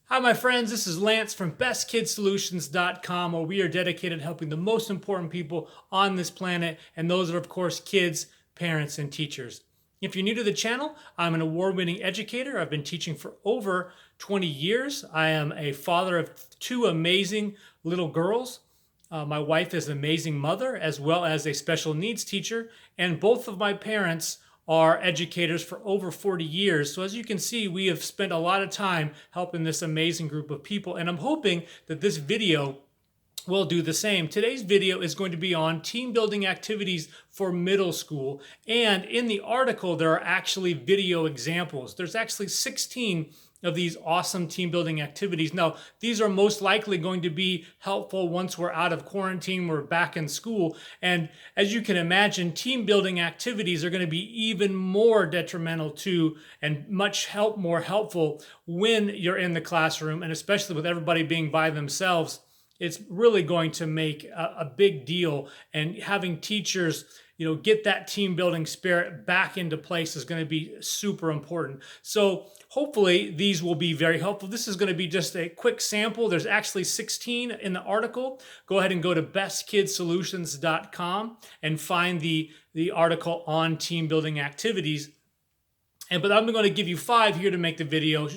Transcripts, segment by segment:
Hi, my friends. This is Lance from bestkidsolutions.com, where we are dedicated to helping the most important people on this planet, and those are, of course, kids, parents, and teachers. If you're new to the channel, I'm an award-winning educator. I've been teaching for over 20 years. I am a father of two amazing little girls. My wife is an amazing mother, as well as a special needs teacher, and both of my parents are educators for over 40 years. So as you can see, we have spent a lot of time helping this amazing group of people, and I'm hoping that this video will do the same. Today's video is going to be on team building activities for middle school, and in the article there are actually video examples. There's actually 16 of these awesome team building activities. Now, these are most likely going to be helpful once we're out of quarantine, we're back in school. And as you can imagine, team building activities are going to be even more detrimental to and more helpful when you're in the classroom, and especially with everybody being by themselves. It's really going to make a big deal, and having teachers get that team building spirit back into place is going to be super important. So hopefully these will be very helpful. This is going to be just a quick sample. There's actually 16 in the article. Go ahead and go to bestkidsolutions.com and find the article on team building activities. But I'm going to give you 5 here to make the video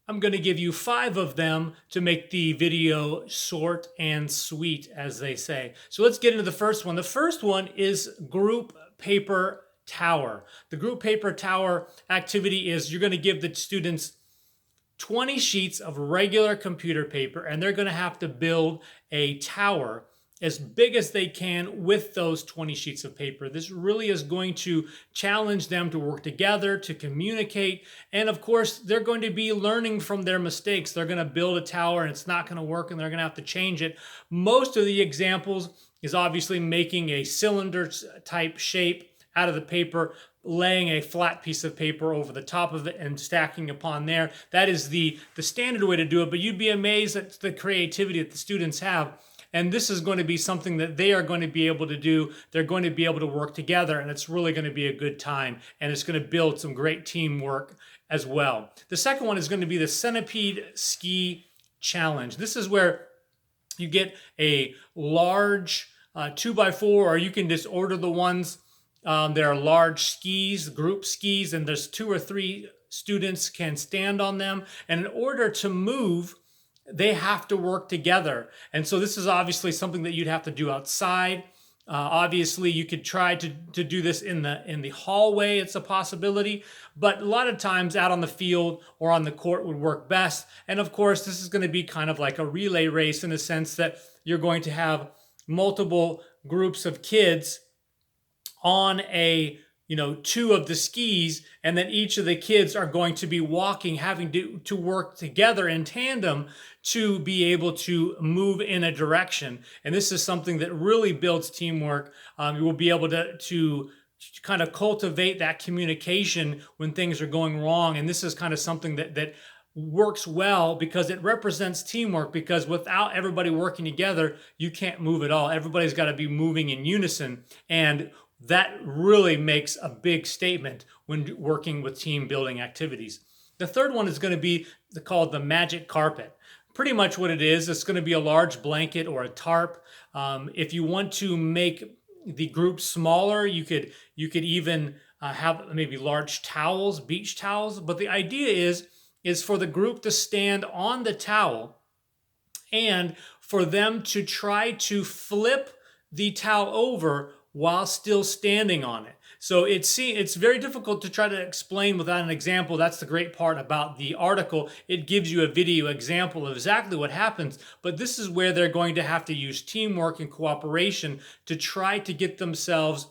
I'm going to give you 5 of them to make the video short and sweet, as they say. So let's get into the first one. The first one is group paper tower. The group paper tower activity is you're going to give the students 20 sheets of regular computer paper, and they're going to have to build a tower as big as they can with those 20 sheets of paper. This really is going to challenge them to work together, to communicate, and of course, they're going to be learning from their mistakes. They're going to build a tower and it's not going to work and they're going to have to change it. Most of the examples is obviously making a cylinder type shape out of the paper, laying a flat piece of paper over the top of it and stacking upon there. That is the standard way to do it, but you'd be amazed at the creativity that the students have. And this is going to be something that they are going to be able to do. They're going to be able to work together, and it's really going to be a good time. And it's going to build some great teamwork as well. The second one is going to be the Centipede Ski Challenge. This is where you get a large 2x4, or you can just order the ones. There are large skis, group skis, and there's 2 or 3 students can stand on them. And in order to move, they have to work together. And so this is obviously something that you'd have to do outside. Obviously, you could try to do this in the hallway. It's a possibility. But a lot of times out on the field or on the court would work best. And of course, this is going to be kind of like a relay race in the sense that you're going to have multiple groups of kids on 2 of the skis, and then each of the kids are going to be walking, having to work together in tandem to be able to move in a direction. And this is something that really builds teamwork. You will be able to kind of cultivate that communication when things are going wrong. And this is kind of something that works well because it represents teamwork, because without everybody working together, you can't move at all. Everybody's got to be moving in unison. And that really makes a big statement when working with team building activities. The third one is going to be called the magic carpet. Pretty much what it is, it's going to be a large blanket or a tarp. If you want to make the group smaller, you could even have maybe large towels, beach towels. But the idea is for the group to stand on the towel and for them to try to flip the towel over while still standing on it. So it's very difficult to try to explain without an example. That's the great part about the article. It gives you a video example of exactly what happens, but this is where they're going to have to use teamwork and cooperation to try to get themselves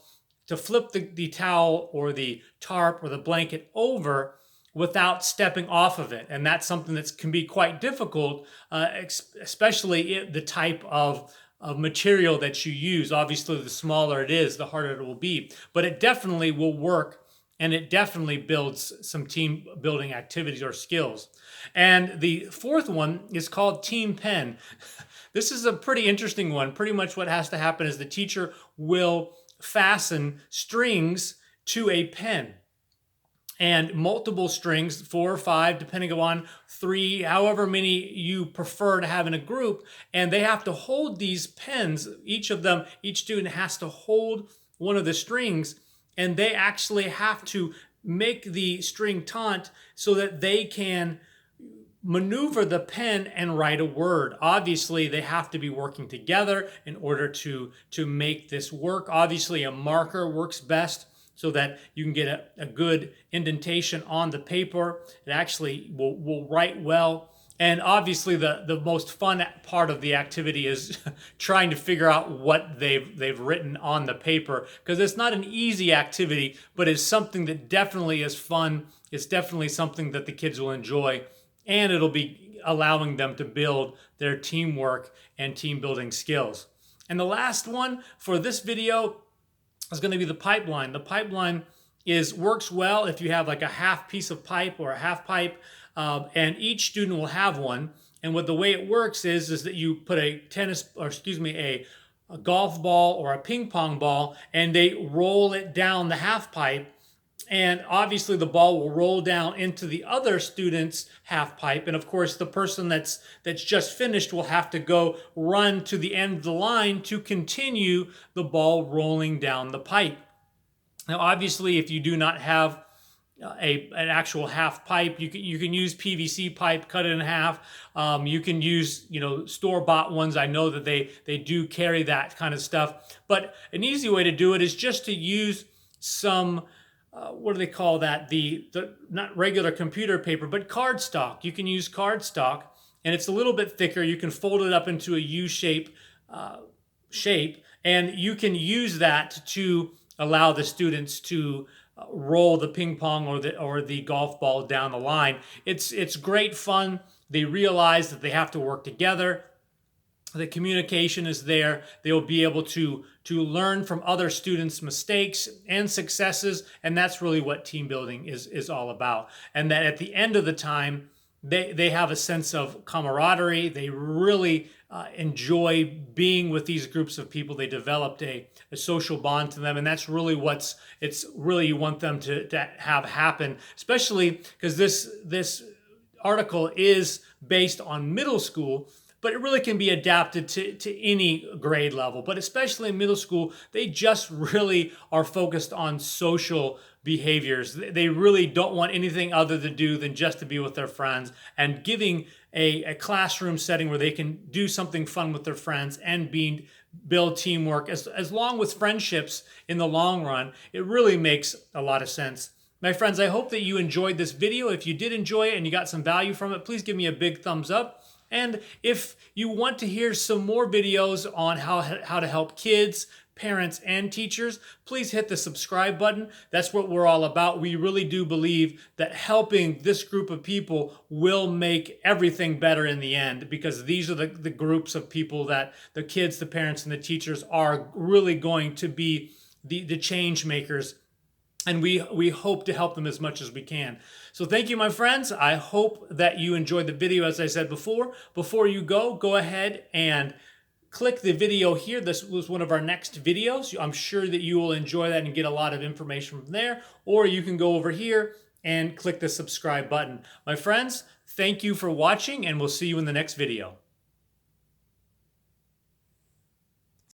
to flip the towel or the tarp or the blanket over without stepping off of it. And that's something that can be quite difficult, especially the type of material that you use. Obviously, the smaller it is, the harder it will be. But it definitely will work and it definitely builds some team building activities or skills. And the fourth one is called Team Pen. This is a pretty interesting one. Pretty much what has to happen is the teacher will fasten strings to a pen, and multiple strings, 4 or 5, depending on 3, however many you prefer to have in a group. And they have to hold these pens, each of them, each student has to hold one of the strings, and they actually have to make the string taut so that they can maneuver the pen and write a word. Obviously, they have to be working together in order to make this work. Obviously, a marker works best so that you can get a good indentation on the paper. It actually will write well. And obviously the most fun part of the activity is trying to figure out what they've written on the paper, because it's not an easy activity, but it's something that definitely is fun. It's definitely something that the kids will enjoy, and it'll be allowing them to build their teamwork and team building skills. And the last one for this video is going to be the pipeline. The pipeline works well if you have like a half piece of pipe or a half pipe, and each student will have one. And what the way it works is that you put a golf ball or a ping pong ball, and they roll it down the half pipe. And obviously the ball will roll down into the other student's half pipe. And of course, the person that's just finished will have to go run to the end of the line to continue the ball rolling down the pipe. Now, obviously, if you do not have an actual half pipe, you can use PVC pipe, cut it in half. You can use store-bought ones. I know that they do carry that kind of stuff. But an easy way to do it is just to use some what do they call that? The not regular computer paper, but cardstock. You can use cardstock, and it's a little bit thicker. You can fold it up into a U-shape shape, and you can use that to allow the students to roll the ping pong or the golf ball down the line. It's great fun. They realize that they have to work together. The communication is there. They will be able to learn from other students' mistakes and successes, and that's really what team building is all about. And that at the end of the time, they have a sense of camaraderie. They really enjoy being with these groups of people. They developed a social bond to them, and that's really you want them to have happen, especially because this article is based on middle school, but it really can be adapted to any grade level. But especially in middle school, they just really are focused on social behaviors. They really don't want anything other to do than just to be with their friends, and giving a classroom setting where they can do something fun with their friends and build teamwork as long with friendships in the long run. It really makes a lot of sense. My friends, I hope that you enjoyed this video. If you did enjoy it and you got some value from it, please give me a big thumbs up. And if you want to hear some more videos on how to help kids, parents, and teachers, please hit the subscribe button. That's what we're all about. We really do believe that helping this group of people will make everything better in the end, because these are the groups of people that the kids, the parents, and the teachers are really going to be the change makers. And we hope to help them as much as we can. So thank you, my friends. I hope that you enjoyed the video, as I said before. Before you go ahead and click the video here. This was one of our next videos. I'm sure that you will enjoy that and get a lot of information from there. Or you can go over here and click the subscribe button. My friends, thank you for watching, and we'll see you in the next video.